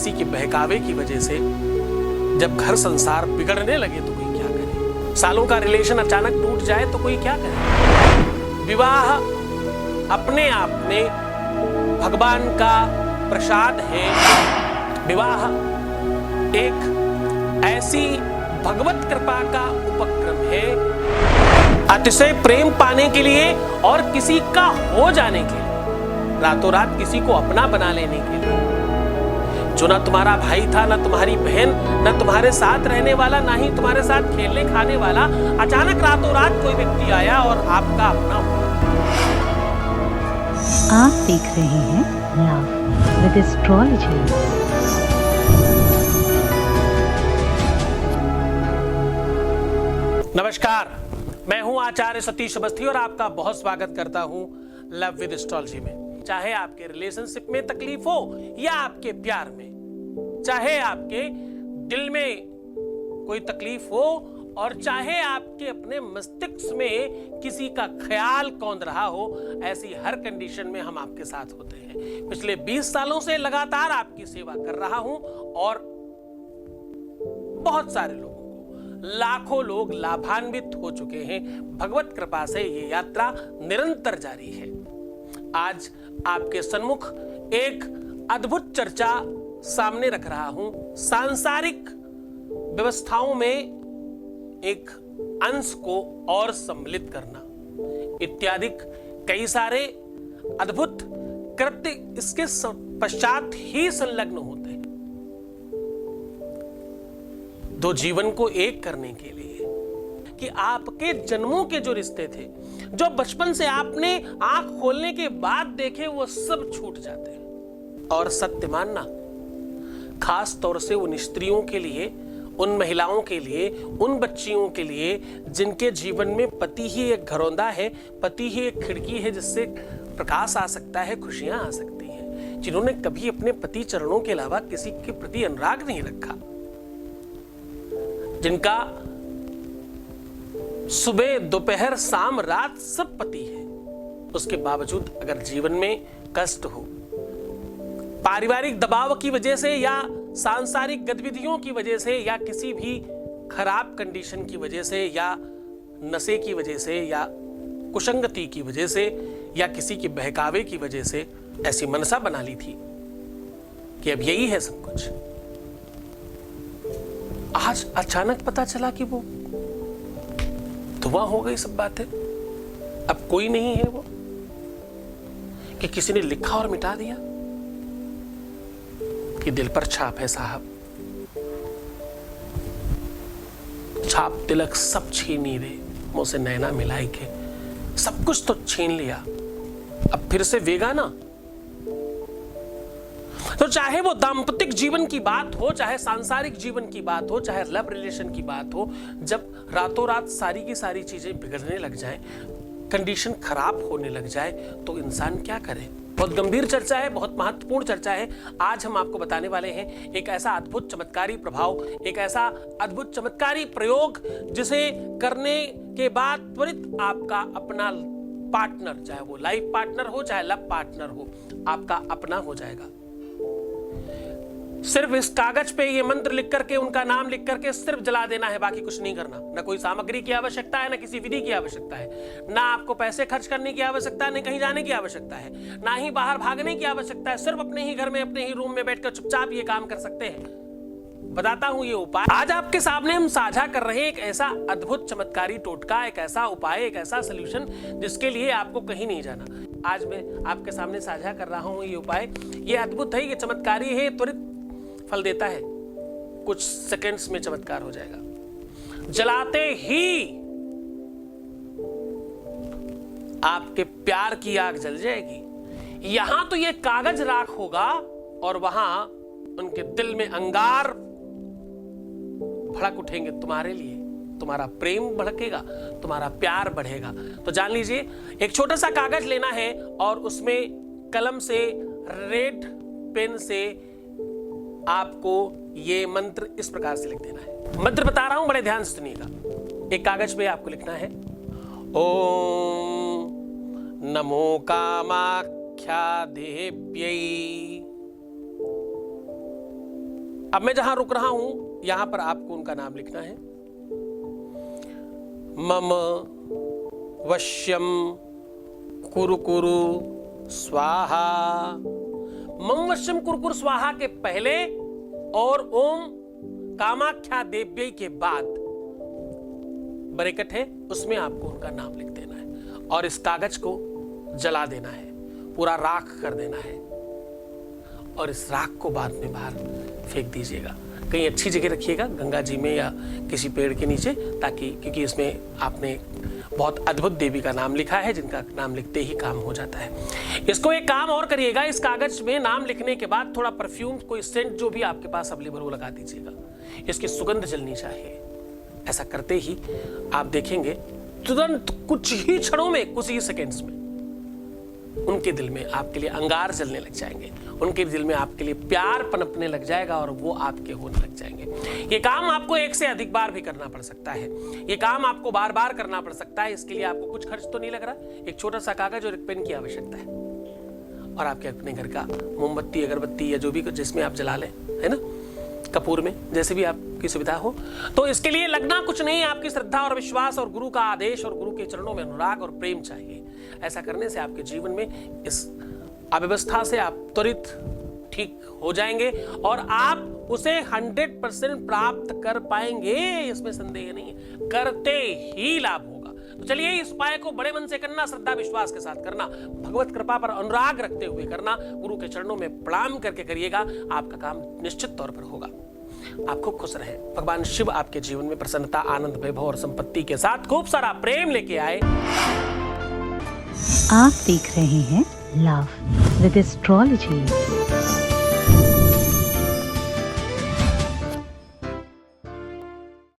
किसी के बहकावे की वजह से जब घर संसार बिगड़ने लगे तो कोई क्या करे। सालों का रिलेशन अचानक टूट जाए तो कोई क्या करे। विवाह अपने आप में भगवान का प्रसाद है। विवाह एक ऐसी भगवत कृपा का उपक्रम है, अतिशय प्रेम पाने के लिए और किसी का हो जाने के लिए, रातों रात किसी को अपना बना लेने के लिए। जो ना तुम्हारा भाई था, ना तुम्हारी बहन, ना तुम्हारे साथ रहने वाला, ना ही तुम्हारे साथ खेलने खाने वाला, अचानक रातों रात कोई व्यक्ति आया और आपका अपना हुआ। आप देख रहे हैं लव विद एस्ट्रोलॉजी। नमस्कार, मैं हूं आचार्य सतीश अवस्थी और आपका बहुत स्वागत करता हूं लव विद एस्ट्रोलॉजी में। चाहे आपके रिलेशनशिप में तकलीफ हो या आपके प्यार में, चाहे आपके दिल में कोई तकलीफ हो और चाहे आपके अपने मस्तिष्क में किसी का ख्याल कौंध रहा हो, ऐसी हर कंडीशन में हम आपके साथ होते हैं। पिछले 20 सालों से लगातार आपकी सेवा कर रहा हूं और बहुत सारे लोगों को, लाखों लोग लाभान्वित हो चुके हैं। भगवत कृपा से ये यात्रा निरंतर जारी है। आज आपके सन्मुख एक अद्भुत चर्चा सामने रख रहा हूं। सांसारिक व्यवस्थाओं में एक अंश को और सम्मिलित करना इत्यादि कई सारे अद्भुत कृत्य इसके पश्चात ही संलग्न होते हैं। दो जीवन को एक करने के लिए कि आपके जन्मों के जो रिश्ते थे, जो बचपन से आपने आंख खोलने के बाद देखे, वो सब छूट जाते हैं। और सत्य मानना, खास तौर से उन स्त्रियों के लिए, उन महिलाओं के लिए, उन बच्चियों के लिए जिनके जीवन में पति ही एक घरौंदा है, पति ही एक खिड़की है जिससे प्रकाश आ सकता है, खुशियां आ सकती हैं, जिन्होंने कभी अपने पति चरणों के अलावा किसी के प्रति अनुराग नहीं रखा, जिनका सुबह दोपहर शाम रात सब पति है, उसके बावजूद अगर जीवन में कष्ट हो, पारिवारिक दबाव की वजह से या सांसारिक गतिविधियों की वजह से या किसी भी खराब कंडीशन की वजह से या नशे की वजह से या कुसंगति की वजह से या किसी के बहकावे की वजह से ऐसी मनसा बना ली थी कि अब यही है सब कुछ, आज अचानक पता चला कि वो धुआं हो गई सब बातें, अब कोई नहीं है वो, कि किसी ने लिखा और मिटा दिया कि दिल पर छाप है साहब, छाप तिलक सब छीन ही दे, मुंह से नैना मिलाई के सब कुछ तो छीन लिया, अब फिर से वेगा ना। तो चाहे वो दाम्पतिक जीवन की बात हो, चाहे सांसारिक जीवन की बात हो, चाहे लव रिलेशन की बात हो, जब रातों रात सारी की सारी चीजें बिगड़ने लग जाए, कंडीशन खराब होने लग जाए, तो इंसान क्या करे। बहुत गंभीर चर्चा है, बहुत महत्वपूर्ण चर्चा है। आज हम आपको बताने वाले हैं एक ऐसा अद्भुत चमत्कारी प्रभाव, एक ऐसा अद्भुत चमत्कारी प्रयोग जिसे करने के बाद त्वरित आपका अपना पार्टनर, चाहे वो लाइफ पार्टनर हो चाहे लव पार्टनर हो, आपका अपना हो जाएगा। सिर्फ इस कागज पे ये मंत्र लिख करके, उनका नाम लिख करके सिर्फ जला देना है, बाकी कुछ नहीं करना। ना कोई सामग्री की आवश्यकता है, ना किसी विधि की आवश्यकता है, ना आपको पैसे खर्च करने की आवश्यकता है, ना कहीं जाने की आवश्यकता है, ना ही बाहर भागने की आवश्यकता है। सिर्फ अपने ही घर में, अपने ही रूम में बैठकर चुपचाप ये काम कर सकते हैं। बताता हूं ये उपाय। आज आपके सामने हम साझा कर रहे हैं एक ऐसा अद्भुत चमत्कारी टोटका, एक ऐसा उपाय, एक ऐसा सोल्यूशन जिसके लिए आपको कहीं नहीं जाना। आज मैं आपके सामने साझा कर रहा हूं ये उपाय। ये अद्भुत है, ये चमत्कारी है, त्वरित फल देता है, कुछ सेकंड्स में चमत्कार हो जाएगा। जलाते ही आपके प्यार की आग जल जाएगी। यहां तो ये कागज राख होगा और वहां उनके दिल में अंगार भड़क उठेंगे तुम्हारे लिए, तुम्हारा प्रेम भड़केगा, तुम्हारा प्यार बढ़ेगा। तो जान लीजिए, एक छोटा सा कागज लेना है और उसमें कलम से, रेड पेन से आपको ये मंत्र इस प्रकार से लिख देना है। मंत्र बता रहा हूं, बड़े ध्यान से सुनिएगा। एक कागज पे आपको लिखना है, ओम नमो कामाख्या देव्यै अब मैं जहां रुक रहा हूं यहां पर आपको उनका नाम लिखना है। मम वश्यम कुरु कुरु स्वाहा। मम वश्यम कुरु कुरु स्वाहा के पहले और ओम कामाख्या देव्यै के बाद ब्रैकेट है, उसमें आपको उनका नाम लिख देना है और इस कागज को जला देना है, पूरा राख कर देना है और इस राख को बाद में बाहर फेंक दीजिएगा। कहीं अच्छी जगह रखिएगा, गंगा जी में या किसी पेड़ के नीचे, ताकि क्योंकि इसमें आपने बहुत अद्भुत देवी का नाम लिखा है जिनका नाम लिखते ही काम हो जाता है। इसको एक काम और करिएगा, इस कागज में नाम लिखने के बाद थोड़ा परफ्यूम, कोई सेंट जो भी आपके पास अवेलेबल वो लगा दीजिएगा। इसकी सुगंध जलनी चाहिए। ऐसा करते ही आप देखेंगे तुरंत कुछ ही क्षणों में, कुछ ही सेकेंड्स में उनके दिल में आपके लिए अंगार जलने लग जाएंगे, उनके दिल में आपके लिए प्यार पनपने लग जाएगा और वो आपके होने लग जाएंगे। ये काम आपको एक से अधिक बार भी करना पड़ सकता है, ये काम आपको बार बार करना पड़ सकता है। इसके लिए आपको कुछ खर्च तो नहीं लग रहा, एक छोटा सा कागज और एक पेन की आवश्यकता है और आपके अपने घर का मोमबत्ती, अगरबत्ती या जो भी जिसमें आप जला लें, है ना, कपूर में, जैसे भी आपकी सुविधा हो। तो इसके लिए लगना कुछ नहीं, आपकी श्रद्धा और विश्वास और गुरु का आदेश और गुरु के चरणों में अनुराग और प्रेम चाहिए। ऐसा करने से आपके जीवन में इस अव्यवस्था से आप त्वरित ठीक हो जाएंगे और आप उसे 100% प्राप्त कर पाएंगे, इसमें संदेह नहीं है, करते ही लाभ होगा। तो चलिए इस उपाय को बड़े मन से करना, श्रद्धा विश्वास के साथ करना, भगवत कृपा पर अनुराग रखते हुए करना, गुरु के चरणों में प्रणाम करके करिएगा, आपका काम निश्चित तौर पर होगा। आप खूब खुश रहे, भगवान शिव आपके जीवन में प्रसन्नता, आनंद, वैभव और संपत्ति के साथ खूब सारा प्रेम लेके आए। आप देख रहे हैं लव विद एस्ट्रोलॉजी।